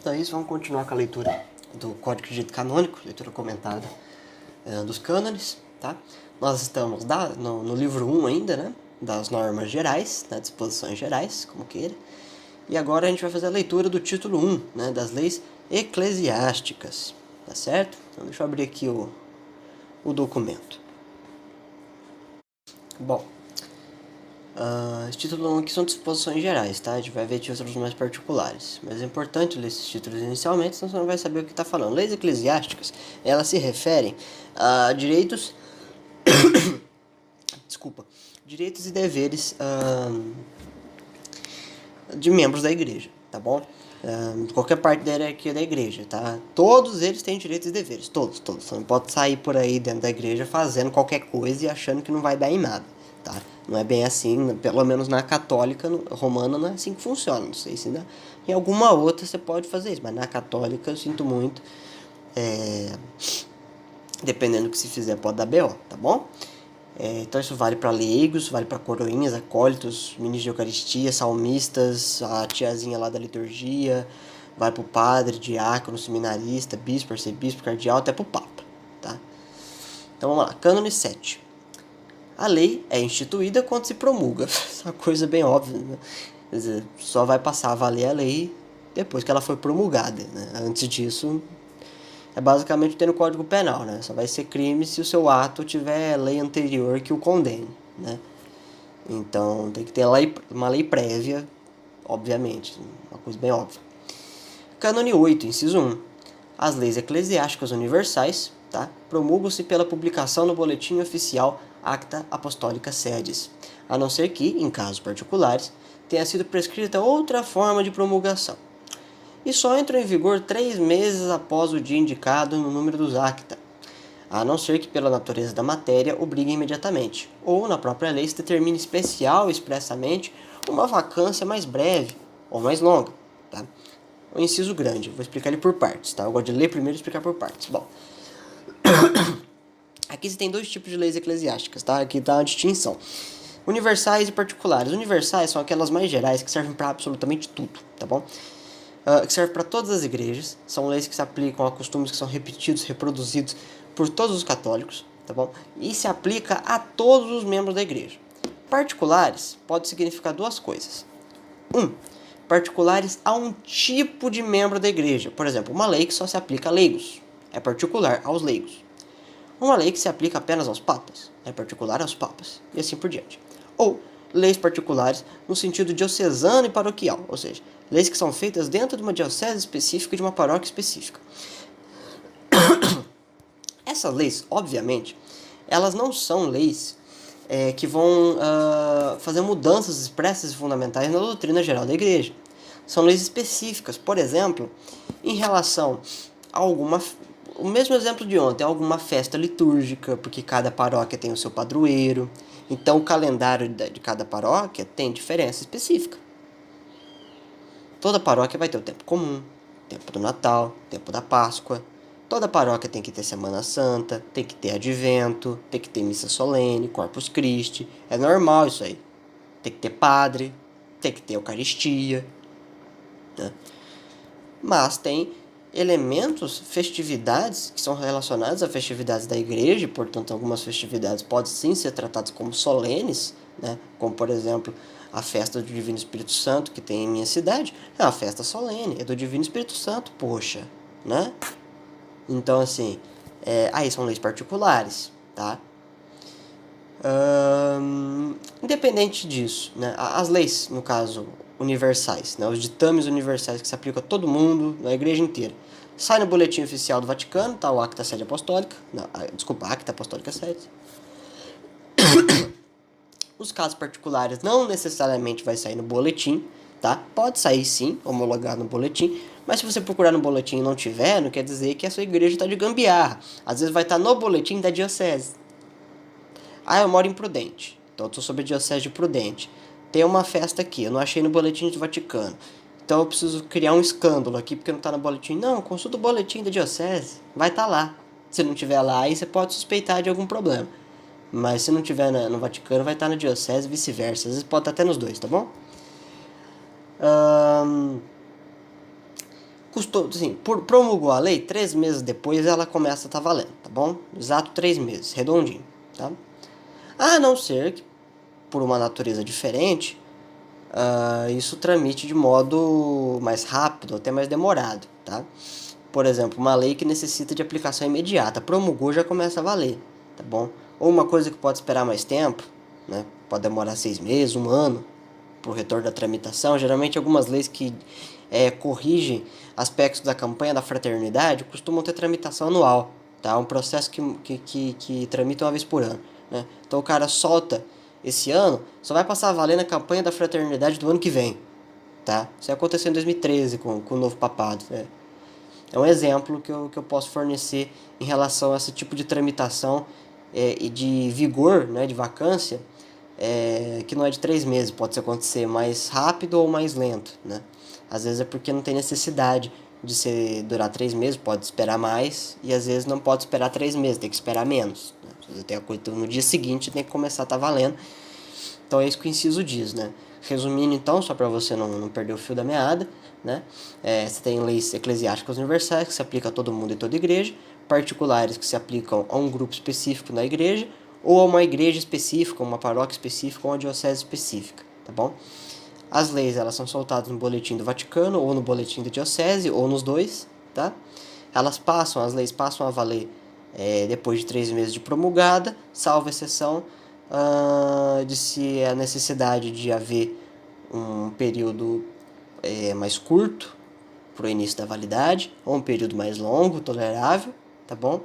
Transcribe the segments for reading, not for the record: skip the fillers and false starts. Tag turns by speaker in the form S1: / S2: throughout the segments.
S1: Então é isso, vamos continuar com a leitura do Código de Direito Canônico, leitura comentada dos cânones, tá? Nós estamos no livro 1 ainda, né? Das normas gerais, das disposições gerais, como queira. E agora a gente vai fazer a leitura do título 1, né? Das leis eclesiásticas, tá certo? Então deixa eu abrir aqui o documento. Bom, esse título 1 aqui são disposições gerais, tá? A gente vai ver títulos mais particulares. Mas é importante ler esses títulos inicialmente, senão você não vai saber o que está falando. Leis eclesiásticas, elas se referem a direitos... direitos e deveres de membros da igreja, tá bom? Qualquer parte da hierarquia da igreja, tá? Todos eles têm direitos e deveres, todos. Você não pode sair por aí dentro da igreja fazendo qualquer coisa e achando que não vai dar em nada, tá? Não é bem assim, pelo menos na católica romana não é assim que funciona. Não sei se em alguma outra você pode fazer isso, mas na católica eu sinto muito. Dependendo do que se fizer pode dar BO, tá bom? Então isso vale para leigos, vale para coroinhas, acólitos, ministros de eucaristia, salmistas, a tiazinha lá da liturgia, vai para o padre, diácono, seminarista, bispo, arcebispo, cardeal, até para o papa, tá? Então vamos lá, cânone 7. A lei é instituída quando se promulga. Isso é uma coisa bem óbvia, né? Quer dizer, só vai passar a valer a lei depois que ela foi promulgada, né? Antes disso, é basicamente ter no Código Penal, né? Só vai ser crime se o seu ato tiver lei anterior que o condene, né? Então, tem que ter uma lei prévia, obviamente, uma coisa bem óbvia. Cânone 8, inciso 1. As leis eclesiásticas universais, tá? Promulgam-se pela publicação no Boletim Oficial Acta Apostolica Sedis, a não ser que, em casos particulares, tenha sido prescrita outra forma de promulgação. E só entram em vigor 3 meses após o dia indicado no número dos acta, a não ser que pela natureza da matéria obrigue imediatamente, ou na própria lei se determine especial expressamente uma vacância mais breve ou mais longa, tá? O inciso grande, vou explicar ele por partes, tá? Eu gosto de ler primeiro e explicar por partes. Bom, aqui você tem 2 tipos de leis eclesiásticas, tá? Aqui tá a distinção. Universais e particulares. Universais são aquelas mais gerais que servem para absolutamente tudo, tá bom? Que serve para todas as igrejas, são leis que se aplicam a costumes que são repetidos, reproduzidos por todos os católicos, tá bom? E se aplica a todos os membros da igreja. Particulares pode significar 2 coisas. Particulares a um tipo de membro da igreja. Por exemplo, uma lei que só se aplica a leigos, é particular aos leigos. Uma lei que se aplica apenas aos papas, é particular aos papas, e assim por diante. Ou leis particulares no sentido diocesano e paroquial, ou seja, leis que são feitas dentro de uma diocese específica e de uma paróquia específica. Essas leis, obviamente, elas não são leis que vão fazer mudanças expressas e fundamentais na doutrina geral da igreja. São leis específicas, por exemplo, em relação a o mesmo exemplo de ontem, alguma festa litúrgica, porque cada paróquia tem o seu padroeiro. Então, o calendário de cada paróquia tem diferença específica. Toda paróquia vai ter o tempo comum, tempo do Natal, tempo da Páscoa. Toda paróquia tem que ter Semana Santa, tem que ter Advento, tem que ter Missa Solene, Corpus Christi. É normal isso aí. Tem que ter padre, tem que ter Eucaristia, né? Mas tem elementos, festividades que são relacionadas a festividades da igreja, portanto algumas festividades podem sim ser tratadas como solenes, né? Como por exemplo a festa do Divino Espírito Santo que tem em minha cidade, é uma festa solene, é do Divino Espírito Santo, poxa, né? Então assim, aí são leis particulares, tá? Independente disso, né? As leis, no caso, universais, né? Os ditames universais que se aplicam a todo mundo, na igreja inteira. Sai no boletim oficial do Vaticano, tá? O Acta Sede Apostólica. Não, desculpa, Acta Apostólica Sede. Os casos particulares não necessariamente vai sair no boletim, tá? Pode sair sim, homologado no boletim, mas se você procurar no boletim e não tiver, não quer dizer que a sua igreja está de gambiarra. Às vezes vai estar no boletim da diocese. Ah, eu moro em Prudente, então eu estou sob a diocese de Prudente. Tem uma festa aqui, eu não achei no boletim do Vaticano. Então eu preciso criar um escândalo aqui porque não está no boletim. Não, consulta o boletim da diocese, vai estar lá. Se não tiver lá, aí você pode suspeitar de algum problema. Mas se não tiver no Vaticano, vai estar na diocese e vice-versa. Às vezes pode estar até nos dois, tá bom? custou, assim, promulgou a lei, 3 meses depois ela começa a estar valendo, tá bom? Exato 3 meses, redondinho, tá? A não ser que, por uma natureza diferente, isso tramite de modo mais rápido, até mais demorado, tá? Por exemplo, uma lei que necessita de aplicação imediata, promulgou já começa a valer, tá bom? Ou uma coisa que pode esperar mais tempo, né? Pode demorar 6 meses, um ano, para o retorno da tramitação. Geralmente algumas leis que corrigem aspectos da campanha da fraternidade costumam ter tramitação anual, tá? É um processo que tramita uma vez por ano, né? Então o cara solta esse ano, só vai passar a valer na campanha da fraternidade do ano que vem, tá? Isso aconteceu em 2013 com o novo papado, né? É um exemplo que eu posso fornecer em relação a esse tipo de tramitação e de vigor, né, de vacância, que não é de 3 meses, pode acontecer mais rápido ou mais lento, né? Às vezes é porque não tem necessidade de durar 3 meses, pode esperar mais, e às vezes não pode esperar 3 meses, tem que esperar menos, né? Tem a coisa, no dia seguinte tem que começar a estar valendo. Então é isso que o inciso diz, né? Resumindo então, só para você não perder o fio da meada, né? Você tem leis eclesiásticas universais que se aplicam a todo mundo e toda igreja, particulares que se aplicam a um grupo específico na igreja, ou a uma igreja específica, uma paróquia específica, ou uma diocese específica, tá bom? As leis, elas são soltadas no boletim do Vaticano, ou no boletim da diocese, ou nos dois, tá? As leis passam a valer depois de 3 meses de promulgada, salvo exceção de se a necessidade de haver um período mais curto para o início da validade, ou um período mais longo, tolerável, tá bom?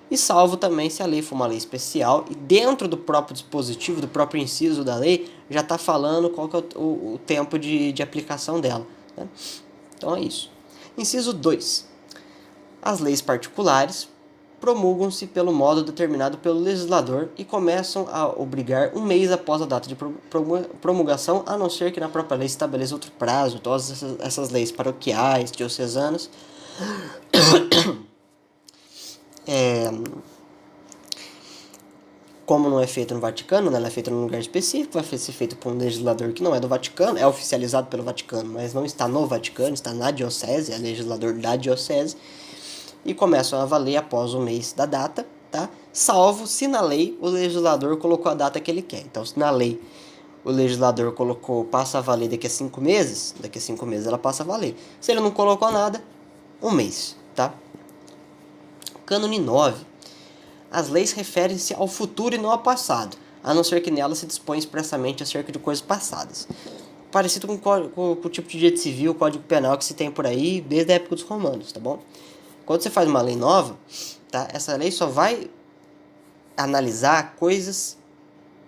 S1: E salvo também se a lei for uma lei especial e dentro do próprio dispositivo, do próprio inciso da lei, já está falando qual que é o tempo de aplicação dela, né? Então é isso. Inciso 2. As leis particulares promulgam-se pelo modo determinado pelo legislador e começam a obrigar um mês após a data de promulgação, a não ser que na própria lei estabeleça outro prazo. Todas essas leis paroquiais, diocesanas, como não é feita no Vaticano, né, ela é feita num lugar específico, vai ser feito por um legislador que não é do Vaticano, é oficializado pelo Vaticano, mas não está no Vaticano, está na diocese, é legislador da diocese, e começam a valer após o mês da data, tá? Salvo se na lei o legislador colocou a data que ele quer. Então, se na lei o legislador colocou passa a valer daqui a 5 meses, daqui a 5 meses ela passa a valer. Se ele não colocou nada, um mês, tá? Cânone 9. As leis referem-se ao futuro e não ao passado, a não ser que nelas se dispõe expressamente acerca de coisas passadas. Parecido com o tipo de direito civil, código penal que se tem por aí desde a época dos romanos, tá bom? Quando você faz uma lei nova, tá? Essa lei só vai analisar coisas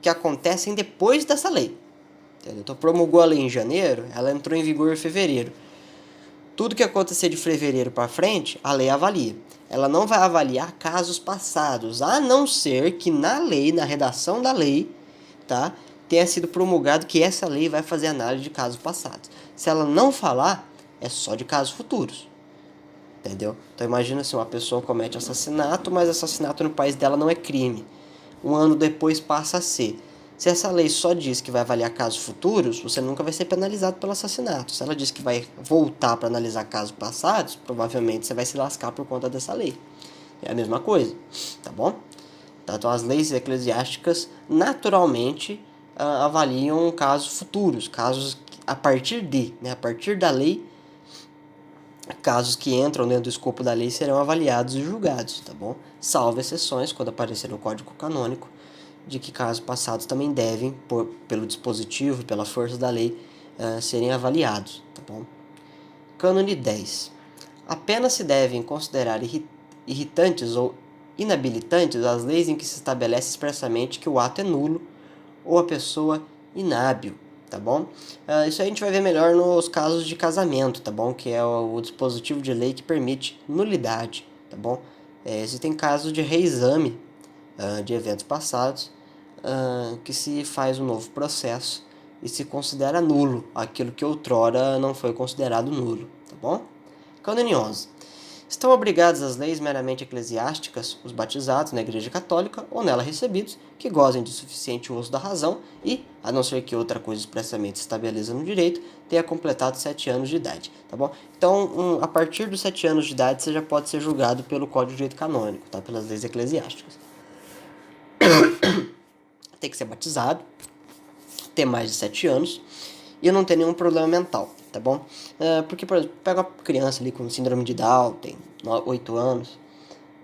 S1: que acontecem depois dessa lei. Entendeu? Então promulgou a lei em janeiro, ela entrou em vigor em fevereiro. Tudo que acontecer de fevereiro para frente, a lei avalia. Ela não vai avaliar casos passados, a não ser que na lei, na redação da lei, tá, tenha sido promulgado que essa lei vai fazer análise de casos passados. Se ela não falar, é só de casos futuros. Entendeu? Então imagina se uma pessoa comete assassinato, mas assassinato no país dela não é crime. Um ano depois passa a ser. Se essa lei só diz que vai avaliar casos futuros, você nunca vai ser penalizado pelo assassinato. Se ela diz que vai voltar para analisar casos passados, provavelmente você vai se lascar por conta dessa lei. É a mesma coisa, tá bom? Então as leis eclesiásticas naturalmente avaliam casos futuros, casos a partir a partir da lei, casos que entram dentro do escopo da lei serão avaliados e julgados, tá bom? Salvo exceções, quando aparecer no Código Canônico, de que casos passados também devem, pelo dispositivo, pela força da lei, serem avaliados, tá bom? Cânone 10. Apenas se devem considerar irritantes ou inabilitantes as leis em que se estabelece expressamente que o ato é nulo ou a pessoa inábil, tá bom? Isso a gente vai ver melhor nos casos de casamento, tá bom? Que é o dispositivo de lei que permite nulidade, tá bom? Existem casos de reexame de eventos passados que se faz um novo processo e se considera nulo aquilo que outrora não foi considerado nulo, tá bom? Cânone 11. Estão obrigados às leis meramente eclesiásticas os batizados na Igreja Católica ou nela recebidos, que gozem de suficiente uso da razão e, a não ser que outra coisa expressamente estabeleça no direito, tenha completado 7 anos de idade, tá bom? Então, a partir dos 7 anos de idade, você já pode ser julgado pelo Código de Direito Canônico, tá? Pelas leis eclesiásticas. Tem que ser batizado, ter mais de 7 anos e não ter nenhum problema mental, tá bom? Porque, por exemplo, pega uma criança ali com síndrome de Down, tem 8 anos,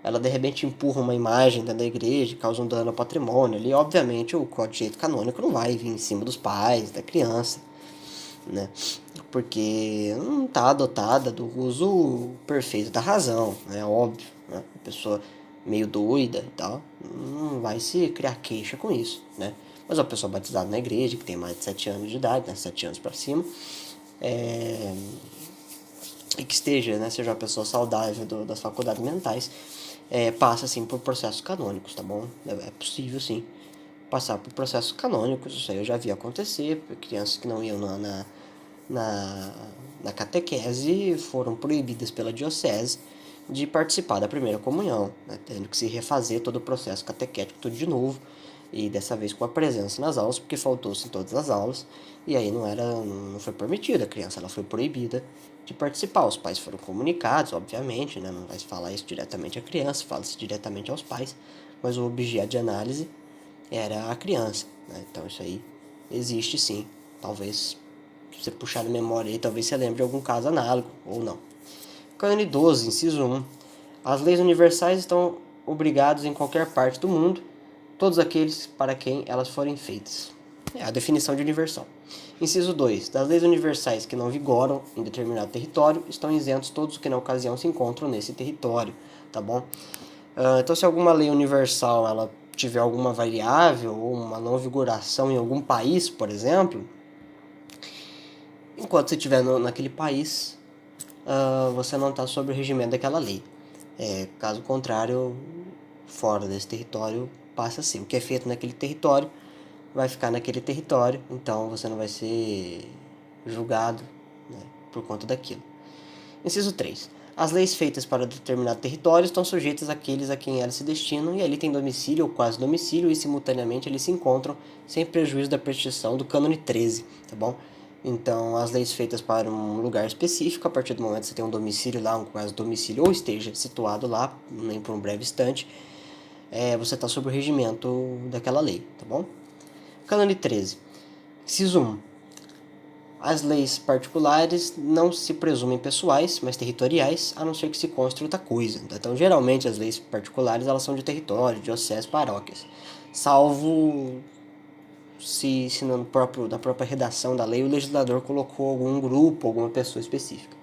S1: ela de repente empurra uma imagem dentro da igreja, causa um dano ao patrimônio ali, obviamente o Código de Direito Canônico não vai vir em cima dos pais, da criança, né? Porque não está adotada do uso perfeito da razão, né? Óbvio, né? A pessoa meio doida e tal, não vai se criar queixa com isso, né? Mas uma pessoa batizada na igreja, que tem mais de 7 anos de idade, né? 7 anos para cima, e que esteja, né? Seja uma pessoa saudável das faculdades mentais, passa, assim, por processos canônicos, tá bom? É possível, sim, passar por processos canônicos, isso aí eu já vi acontecer, crianças que não iam na catequese foram proibidas pela diocese de participar da primeira comunhão, né, tendo que se refazer todo o processo catequético tudo de novo, e dessa vez com a presença nas aulas, porque faltou-se em todas as aulas, e aí não foi permitida, a criança ela foi proibida de participar. Os pais foram comunicados, obviamente, né, não vai se falar isso diretamente à criança, fala-se diretamente aos pais, mas o objeto de análise era a criança, né, então isso aí existe sim, talvez se você puxar na memória aí, talvez você lembre de algum caso análogo, ou não. Cânone 12, inciso 1. As leis universais estão obrigadas em qualquer parte do mundo, todos aqueles para quem elas forem feitas. É a definição de universal. Inciso 2. Das leis universais que não vigoram em determinado território, estão isentos todos os que na ocasião se encontram nesse território, tá bom? Então, se alguma lei universal ela tiver alguma variável ou uma não vigoração em algum país, por exemplo, enquanto você estiver naquele país, você não está sob o regimento daquela lei. Caso contrário, fora desse território, passa assim. O que é feito naquele território vai ficar naquele território, então você não vai ser julgado, né, por conta daquilo. Inciso 3. As leis feitas para determinado território estão sujeitas àqueles a quem elas se destinam e ali tem domicílio ou quase domicílio e simultaneamente eles se encontram sem prejuízo da prescrição do cânone 13, tá bom? Então, as leis feitas para um lugar específico, a partir do momento que você tem um domicílio lá, um quase domicílio, ou esteja situado lá, nem por um breve instante, você está sob o regimento daquela lei, tá bom? Cânone 13. Inciso 1. As leis particulares não se presumem pessoais, mas territoriais, a não ser que se conste outra coisa. Então, geralmente, as leis particulares elas são de território, diocese, paróquias. Salvo se na própria redação da lei o legislador colocou algum grupo, alguma pessoa específica.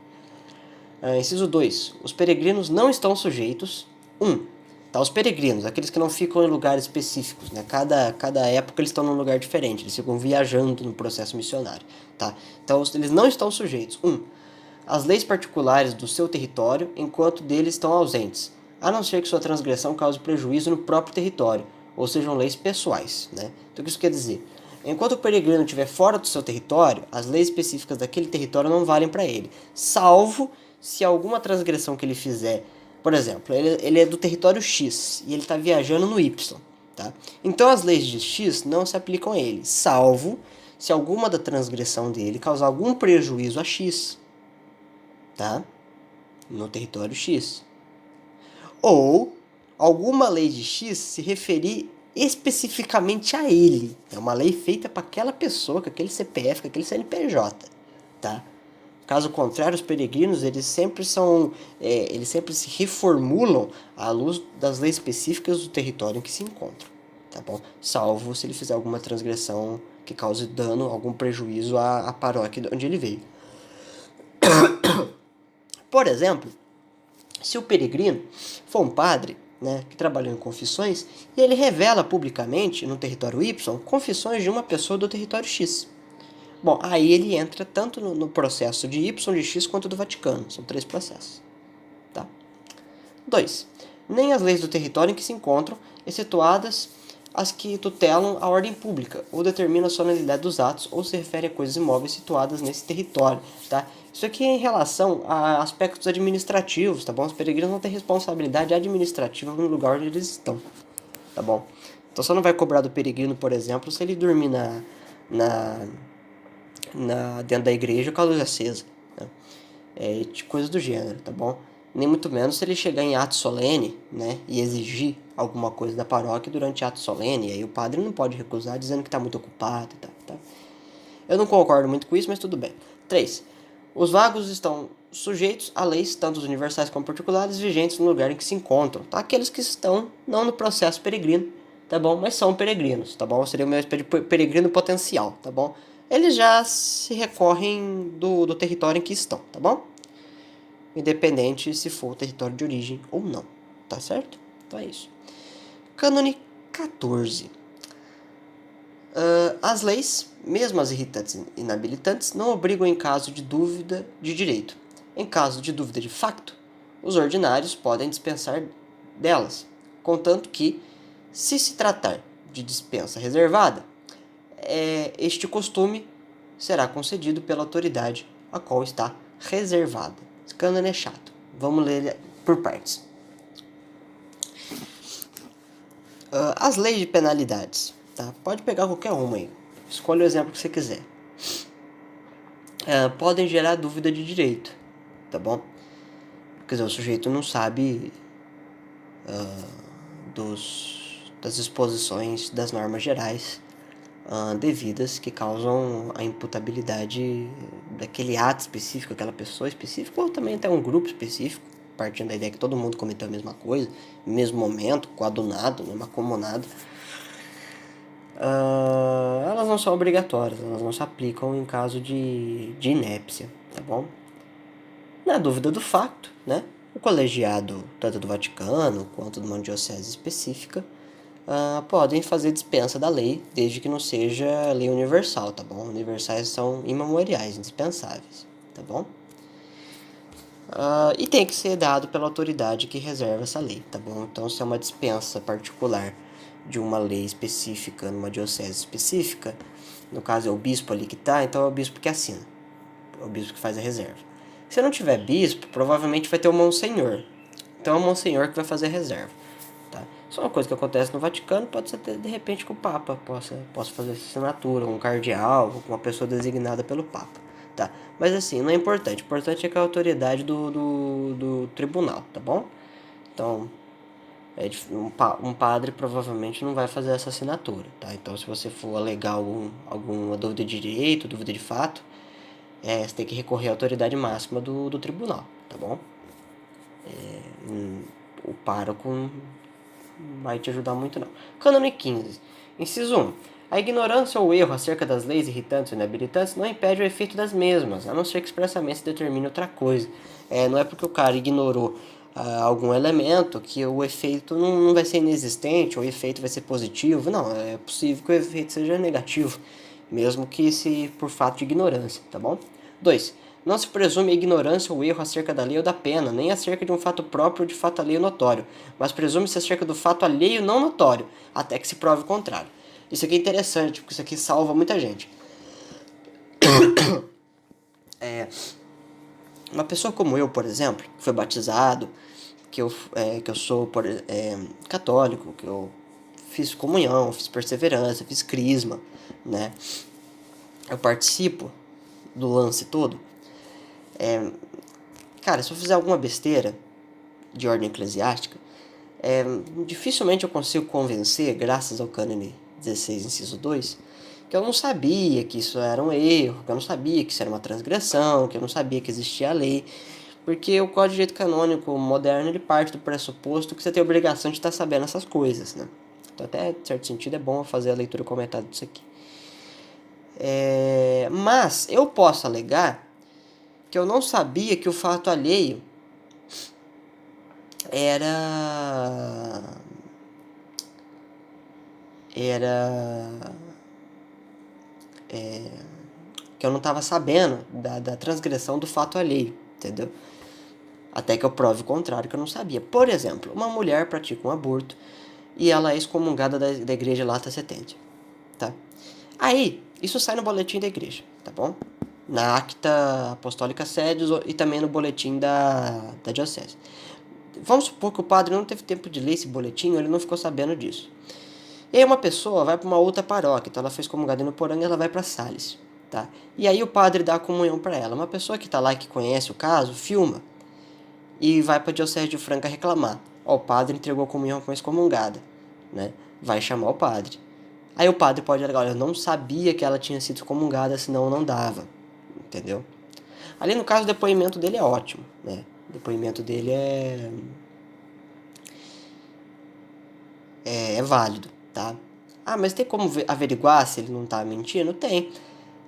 S1: Inciso 2. Os peregrinos não estão sujeitos. 1. Tá, os peregrinos, aqueles que não ficam em lugares específicos, né? Cada época eles estão num lugar diferente, eles ficam viajando no processo missionário, tá? Então eles não estão sujeitos. 1. As leis particulares do seu território, enquanto deles estão ausentes, a não ser que sua transgressão cause prejuízo no próprio território, ou sejam leis pessoais, né? Então o que isso quer dizer? Enquanto o peregrino estiver fora do seu território, as leis específicas daquele território não valem para ele, salvo se alguma transgressão que ele fizer. Por exemplo, ele é do território X e ele está viajando no Y, tá? Então as leis de X não se aplicam a ele, salvo se alguma da transgressão dele causar algum prejuízo a X, tá? No território X. Ou alguma lei de X se referir especificamente a ele. É uma lei feita para aquela pessoa, com aquele CPF, com aquele CNPJ, tá? Caso contrário, os peregrinos eles sempre se reformulam à luz das leis específicas do território em que se encontram, tá bom? Salvo se ele fizer alguma transgressão que cause dano, algum prejuízo à paróquia de onde ele veio. Por exemplo, se o peregrino for um padre, né, que trabalhou em confissões e ele revela publicamente no território Y confissões de uma pessoa do território X. Bom, aí ele entra tanto no processo de Y de X quanto do Vaticano. São 3 processos. Tá? 2. Nem as leis do território em que se encontram, excetuadas as que tutelam a ordem pública, ou determinam a solenidade dos atos, ou se refere a coisas imóveis situadas nesse território, tá? Isso aqui é em relação a aspectos administrativos, tá bom? Os peregrinos não têm responsabilidade administrativa no lugar onde eles estão, tá bom? Então você não vai cobrar do peregrino, por exemplo, se ele dormir dentro da igreja com a luz acesa, né? Coisas do gênero, tá bom? Nem muito menos se ele chegar em ato solene, né, e exigir alguma coisa da paróquia durante ato solene, e aí o padre não pode recusar dizendo que está muito ocupado e tal, tá? Eu não concordo muito com isso, mas tudo bem. 3. Os vagos estão sujeitos a leis, tanto universais como particulares, vigentes no lugar em que se encontram, tá? Aqueles que estão não no processo peregrino, tá bom? Mas são peregrinos, tá bom? Seria o meu peregrino potencial, tá bom? Eles já se recorrem do território em que estão, tá bom? Independente se for o território de origem ou não, tá certo? Então é isso. Cânone 14. As leis, mesmo as irritantes e inabilitantes, não obrigam em caso de dúvida de direito. Em caso de dúvida de facto, os ordinários podem dispensar delas, contanto que, se tratar de dispensa reservada, este costume será concedido pela autoridade a qual está reservada. Esse cânone é chato. Vamos ler por partes. As leis de penalidades, tá? Pode pegar qualquer uma aí. Escolha o exemplo que você quiser. Podem gerar dúvida de direito, tá bom? Quer dizer, o sujeito não sabe das disposições das normas gerais devidas que causam a imputabilidade daquele ato específico, aquela pessoa específica, ou também até um grupo específico, partindo da ideia que todo mundo cometeu a mesma coisa, no mesmo momento, coadunado, mesmo acomunado. Elas não são obrigatórias, elas não se aplicam em caso de inépcia, tá bom? Na dúvida do facto, né, o colegiado, tanto do Vaticano quanto de uma diocese específica, podem fazer dispensa da lei, desde que não seja lei universal, tá bom? Universais são imemoriais, indispensáveis, tá bom? E tem que ser dado pela autoridade que reserva essa lei, tá bom? Então, se é uma dispensa particular de uma lei específica, numa diocese específica, no caso é o bispo ali que tá, então é o bispo que assina, é o bispo que faz a reserva. Se não tiver bispo, provavelmente vai ter o monsenhor, então é o monsenhor que vai fazer a reserva, tá? Isso é uma coisa que acontece no Vaticano, pode ser de repente que o Papa possa fazer essa assinatura, um cardeal, uma pessoa designada pelo Papa, tá? Mas assim, não é importante, o importante é que a autoridade do tribunal, tá bom? Então, um padre provavelmente não vai fazer essa assinatura, tá? Então, se você for alegar alguma dúvida de direito, dúvida de fato, você tem que recorrer à autoridade máxima do tribunal, tá bom? O pároco não vai te ajudar muito, não. Cânone 15. Inciso 1. A ignorância ou erro acerca das leis irritantes ou inabilitantes não impede o efeito das mesmas, a não ser que expressamente se determine outra coisa. Não é porque o cara ignorou algum elemento que o efeito não vai ser inexistente, ou o efeito vai ser positivo. Não, é possível que o efeito seja negativo, mesmo que se por fato de ignorância, tá bom? 2. Não se presume a ignorância ou erro acerca da lei ou da pena, nem acerca de um fato próprio ou de fato alheio notório, mas presume-se acerca do fato alheio não notório, até que se prove o contrário. Isso aqui é interessante, porque isso aqui salva muita gente. Uma pessoa como eu, por exemplo, que foi batizado, que eu sou católico, que eu fiz comunhão, fiz perseverança, fiz crisma, né? Eu participo do lance todo. Cara, se eu fizer alguma besteira de ordem eclesiástica, dificilmente eu consigo convencer, graças ao cânone 16, inciso 2, que eu não sabia que isso era um erro, que eu não sabia que isso era uma transgressão, que eu não sabia que existia a lei, porque o Código de Direito Canônico moderno, ele parte do pressuposto que você tem a obrigação de estar sabendo essas coisas, né? Então, até, em certo sentido, é bom fazer a leitura comentada disso aqui. Mas eu posso alegar que eu não sabia que o fato alheio que eu não estava sabendo da transgressão do fato alheio, entendeu? Até que eu prove o contrário, que eu não sabia. Por exemplo, uma mulher pratica um aborto e ela é excomungada da igreja Lata Setente, tá? Aí, isso sai no boletim da igreja, tá bom? Na Acta Apostólica Sedes e também no boletim da diocese. Vamos supor que o padre não teve tempo de ler esse boletim, ele não ficou sabendo disso. E aí uma pessoa vai para uma outra paróquia, então ela foi excomungada no Poranga e ela vai para Sales, tá? E aí o padre dá a comunhão para ela. Uma pessoa que tá lá e que conhece o caso, filma e vai para a diocese de Franca reclamar. Ó, o padre entregou a comunhão para uma excomungada, né? Vai chamar o padre. Aí o padre pode alegar, olha, eu não sabia que ela tinha sido excomungada, senão não dava, entendeu? Ali no caso o depoimento dele é ótimo, né? O depoimento dele é válido, tá? Ah, mas tem como averiguar se ele não tá mentindo? Tem.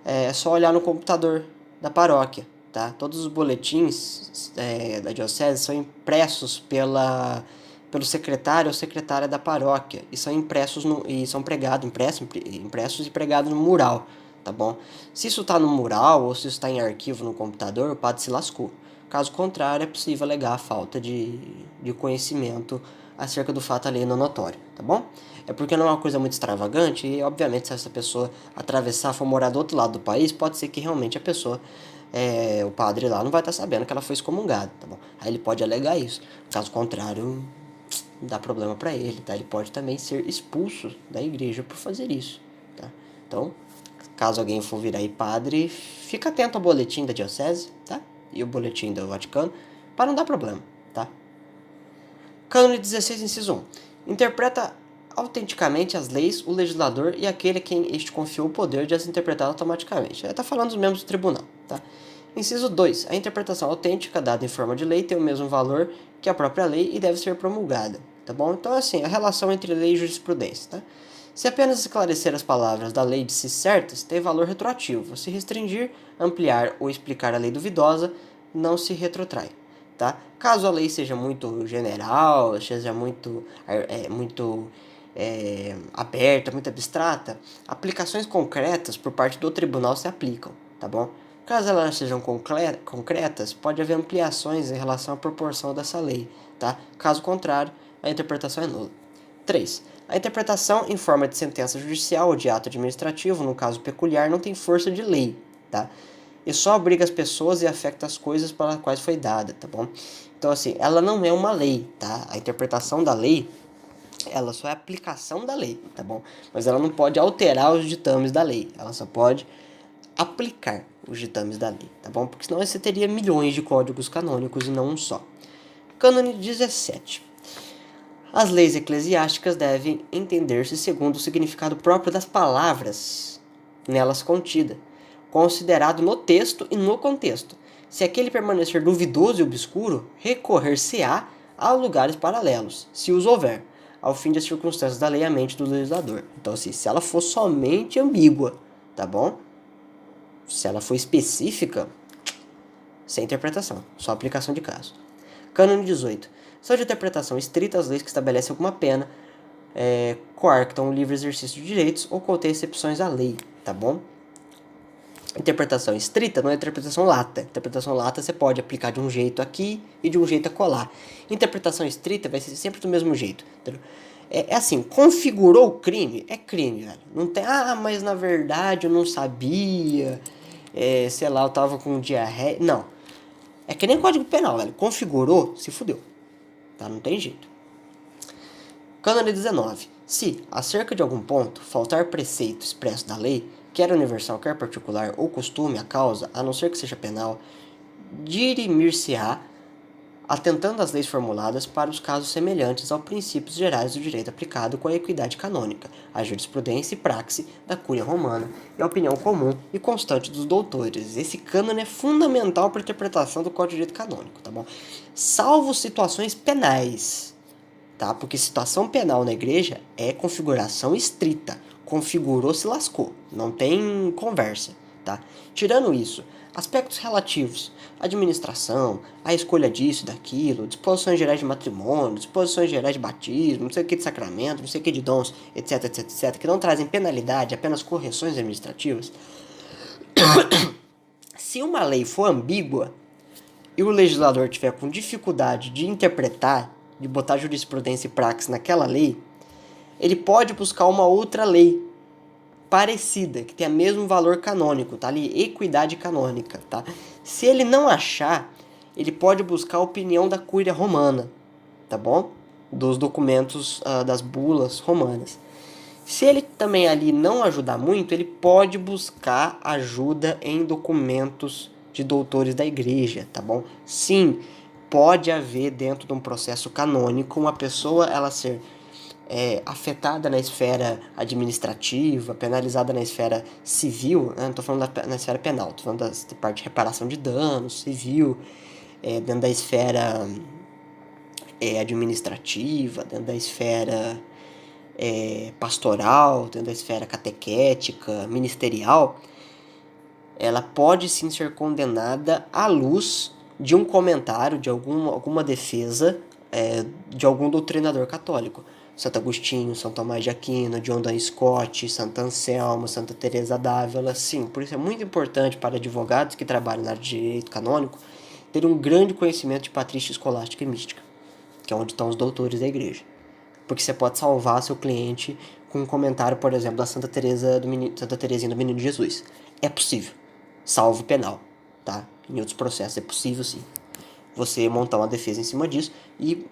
S1: É só olhar no computador da paróquia, tá? Todos os boletins da diocese são impressos pelo secretário ou secretária da paróquia e são impressos e são impressos e pregados no mural, tá bom? Se isso está no mural ou se isso está em arquivo no computador, o padre se lascou. Caso contrário, é possível alegar a falta de conhecimento acerca do fato ali no notório, tá bom? É porque não é uma coisa muito extravagante e, obviamente, se essa pessoa atravessar, for morar do outro lado do país, pode ser que realmente a pessoa, o padre lá, não vai estar sabendo que ela foi excomungada, tá bom? Aí ele pode alegar isso. Caso contrário, dá problema para ele, tá? Ele pode também ser expulso da igreja por fazer isso, tá? Então, caso alguém for virar aí padre, fica atento ao boletim da diocese, tá? E o boletim do Vaticano, para não dar problema, tá? Cânone 16, inciso 1. Interpreta autenticamente as leis, o legislador e aquele a quem este confiou o poder de as interpretar automaticamente. Ele está falando dos membros do tribunal, tá? Inciso 2. A interpretação autêntica dada em forma de lei tem o mesmo valor que a própria lei e deve ser promulgada, tá bom? Então, assim, a relação entre lei e jurisprudência, tá? Se apenas esclarecer as palavras da lei de si certas, tem valor retroativo. Se restringir, ampliar ou explicar a lei duvidosa, não se retrotrai, tá? Caso a lei seja muito general, seja muito aberta, muito abstrata, aplicações concretas por parte do tribunal se aplicam, tá bom? Caso elas sejam concretas, pode haver ampliações em relação à proporção dessa lei, tá? Caso contrário, a interpretação é nula. 3. A interpretação em forma de sentença judicial ou de ato administrativo, no caso peculiar, não tem força de lei, tá? E só obriga as pessoas e afeta as coisas para as quais foi dada, tá bom? Então, assim, ela não é uma lei, tá? A interpretação da lei, ela só é aplicação da lei, tá bom? Mas ela não pode alterar os ditames da lei, ela só pode aplicar os ditames da lei, tá bom? Porque senão você teria milhões de códigos canônicos e não um só. Cânone 17. As leis eclesiásticas devem entender-se segundo o significado próprio das palavras nelas contida, considerado no texto e no contexto. Se aquele permanecer duvidoso e obscuro, recorrer-se-á a lugares paralelos, se os houver, ao fim das circunstâncias da lei à mente do legislador. Então, assim, se ela for somente ambígua, tá bom? Se ela for específica, sem interpretação, só aplicação de caso. Cânone 18. São de interpretação estrita as leis que estabelecem alguma pena, coartam o livre exercício de direitos ou contêm exceções à lei, tá bom? Interpretação estrita não é interpretação lata. Interpretação lata você pode aplicar de um jeito aqui e de um jeito acolá. Interpretação estrita vai ser sempre do mesmo jeito. Entendeu? É assim, configurou o crime, é crime, velho. Não tem, mas na verdade eu não sabia, sei lá, eu tava com diarreia. Não. É que nem Código Penal, velho. Configurou, se fudeu. Tá? Não tem jeito. Cânone 19. Se, acerca de algum ponto, faltar preceito expresso da lei, quer universal, quer particular, ou costume, a causa, a não ser que seja penal, dirimir-se-á, atentando às leis formuladas para os casos semelhantes aos princípios gerais do direito aplicado com a equidade canônica, a jurisprudência e praxe da Cúria Romana e a opinião comum e constante dos doutores. Esse cânone é fundamental para a interpretação do Código de Direito Canônico, tá bom? Salvo situações penais, tá? Porque situação penal na igreja é configuração estrita. Configurou, se lascou. Não tem conversa, tá? Tirando isso, aspectos relativos, administração, a escolha disso, daquilo, disposições gerais de matrimônio, disposições gerais de batismo, não sei o que de sacramento, não sei o que de dons, etc, etc, etc, que não trazem penalidade, apenas correções administrativas. Se uma lei for ambígua e o legislador tiver com dificuldade de interpretar, de botar jurisprudência e praxe naquela lei, ele pode buscar uma outra lei parecida, que tenha o mesmo valor canônico, tá ali, equidade canônica, tá? Se ele não achar, ele pode buscar a opinião da Cúria Romana, tá bom? Dos documentos, das bulas romanas. Se ele também ali não ajudar muito, ele pode buscar ajuda em documentos de doutores da igreja, tá bom? Sim, pode haver dentro de um processo canônico uma pessoa ela ser afetada na esfera administrativa, penalizada na esfera civil, né? Não estou falando na esfera penal, estou falando da parte de reparação de danos, civil, dentro da esfera administrativa, dentro da esfera pastoral, dentro da esfera catequética, ministerial, ela pode sim ser condenada à luz de um comentário, de alguma defesa de algum doutrinador católico. Santo Agostinho, São Tomás de Aquino, John Duns Scott, Santo Anselmo, Santa Teresa d'Ávila, sim. Por isso é muito importante para advogados que trabalham na área de direito canônico ter um grande conhecimento de patrística escolástica e mística, que é onde estão os doutores da igreja. Porque você pode salvar seu cliente com um comentário, por exemplo, da Santa Teresinha do Menino Jesus. É possível. Salvo penal, tá? Em outros processos é possível, sim. Você montar uma defesa em cima disso e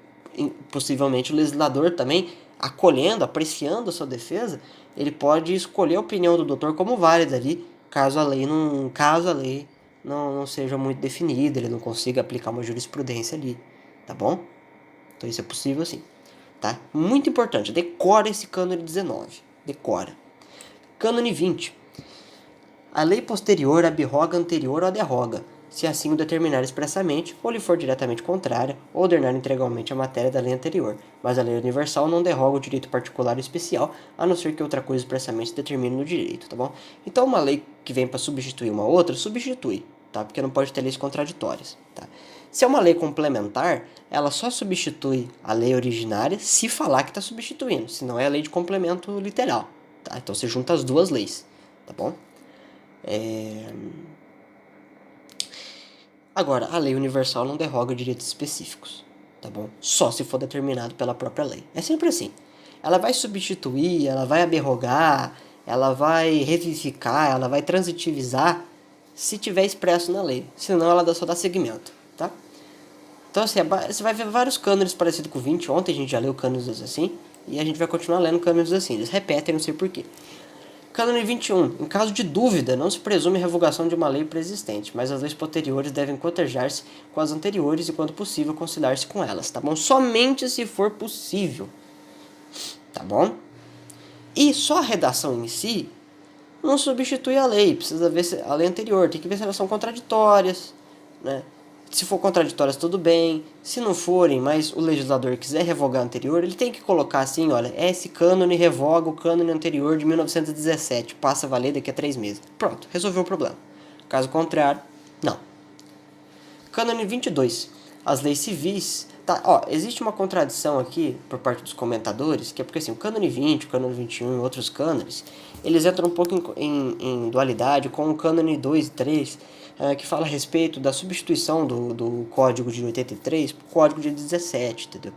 S1: possivelmente o legislador também, acolhendo, apreciando a sua defesa, ele pode escolher a opinião do doutor como válida ali, caso a lei não seja muito definida, ele não consiga aplicar uma jurisprudência ali, tá bom? Então isso é possível sim, tá? Muito importante, decora esse cânone 19, decora. Cânone 20. A lei posterior abroga a anterior ou a derroga, se assim o determinar expressamente, ou lhe for diretamente contrária, ou ordenar integralmente a matéria da lei anterior. Mas a lei universal não derroga o direito particular ou especial, a não ser que outra coisa expressamente determine no direito, tá bom? Então uma lei que vem para substituir uma outra, substitui, tá? Porque não pode ter leis contraditórias, tá? Se é uma lei complementar, ela só substitui a lei originária se falar que está substituindo, senão é a lei de complemento literal, tá? Então você junta as duas leis, tá bom? Agora, a lei universal não derroga direitos específicos, tá bom? Só se for determinado pela própria lei. É sempre assim. Ela vai substituir, ela vai aberrogar, ela vai revivificar, ela vai transitivizar se tiver expresso na lei. Senão ela só dá seguimento, tá? Então assim, você vai ver vários cânones parecidos com o 20. Ontem a gente já leu cânones assim. E a gente vai continuar lendo cânones assim. Eles repetem, não sei porquê. Cânone 21. Em caso de dúvida, não se presume revogação de uma lei pré-existente, mas as leis posteriores devem cotejar-se com as anteriores e, quando possível, conciliar-se com elas, tá bom? Somente se for possível, tá bom? E só a redação em si não substitui a lei, precisa ver a lei anterior, tem que ver se elas são contraditórias, né? Se for contraditórias, tudo bem. Se não forem, mas o legislador quiser revogar a anterior, ele tem que colocar assim, olha, esse cânone revoga o cânone anterior de 1917, passa a valer daqui a 3 meses. Pronto, resolveu o problema. Caso contrário, não. Cânone 22. As leis civis... Tá, ó, existe uma contradição aqui por parte dos comentadores, que é porque assim, o cânone 20, o cânone 21 e outros cânones, eles entram um pouco em dualidade com o cânone 2 e 3, que fala a respeito da substituição do código de 83 por código de 17, entendeu?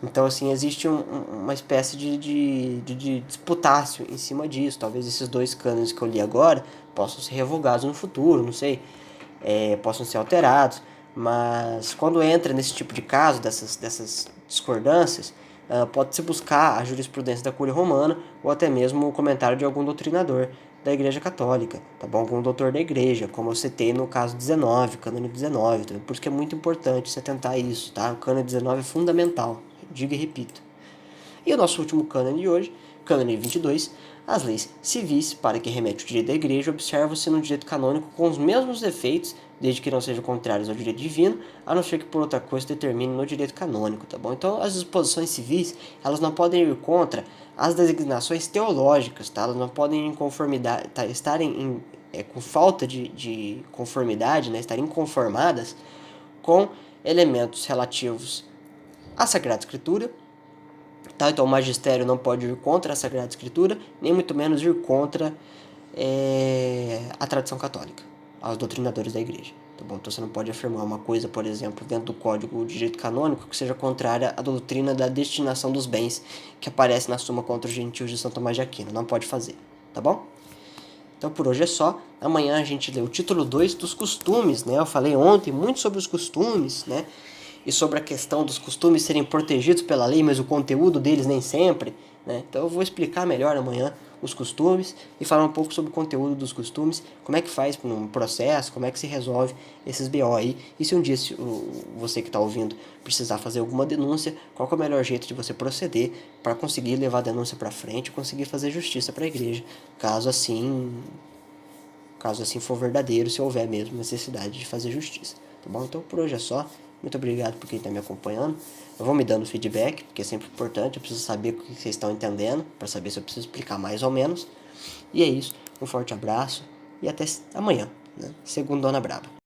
S1: Então, assim, existe uma espécie de disputácio em cima disso. Talvez esses dois cânones que eu li agora possam ser revogados no futuro, não sei, possam ser alterados. Mas quando entra nesse tipo de caso, dessas discordâncias, pode-se buscar a jurisprudência da Cúria Romana ou até mesmo o comentário de algum doutrinador da Igreja Católica, tá bom? Algum doutor da Igreja, como eu citei no caso 19, cânone 19, tá? Por isso que é muito importante você atentar a isso, tá? O cânone 19 é fundamental, diga e repito. E o nosso último cânone de hoje, cânone 22, as leis civis, para que remete o direito da Igreja, observam-se no direito canônico com os mesmos efeitos, desde que não sejam contrários ao direito divino, a não ser que por outra coisa determine no direito canônico, tá bom? Então, as disposições civis, elas não podem ir contra as designações teológicas, tá? Elas não podem em conformidade, estarem com falta de conformidade, né? Estarem inconformadas com elementos relativos à Sagrada Escritura, tá? Então o magistério não pode ir contra a Sagrada Escritura, nem muito menos ir contra a tradição católica, aos doutrinadores da igreja. tá bom? Então você não pode afirmar uma coisa, por exemplo, dentro do Código de Direito Canônico que seja contrária à doutrina da destinação dos bens que aparece na Suma contra os Gentios de São Tomás de Aquino. Não pode fazer, tá bom? Então por hoje é só. Amanhã a gente lê o título 2 dos costumes, né? Eu falei ontem muito sobre os costumes, né? E sobre a questão dos costumes serem protegidos pela lei, mas o conteúdo deles nem sempre, né? Então eu vou explicar melhor amanhã os costumes e falar um pouco sobre o conteúdo dos costumes, como é que faz num processo, como é que se resolve esses BO aí. E se um dia você que está ouvindo precisar fazer alguma denúncia, qual que é o melhor jeito de você proceder para conseguir levar a denúncia para frente e conseguir fazer justiça para a igreja, caso assim for verdadeiro, se houver mesmo necessidade de fazer justiça, tá bom? Então por hoje é só. Muito obrigado por quem está me acompanhando. Eu vou me dando feedback, porque é sempre importante. Eu preciso saber o que vocês estão entendendo, para saber se eu preciso explicar mais ou menos. E é isso. Um forte abraço e até amanhã, né? Segundona Braba.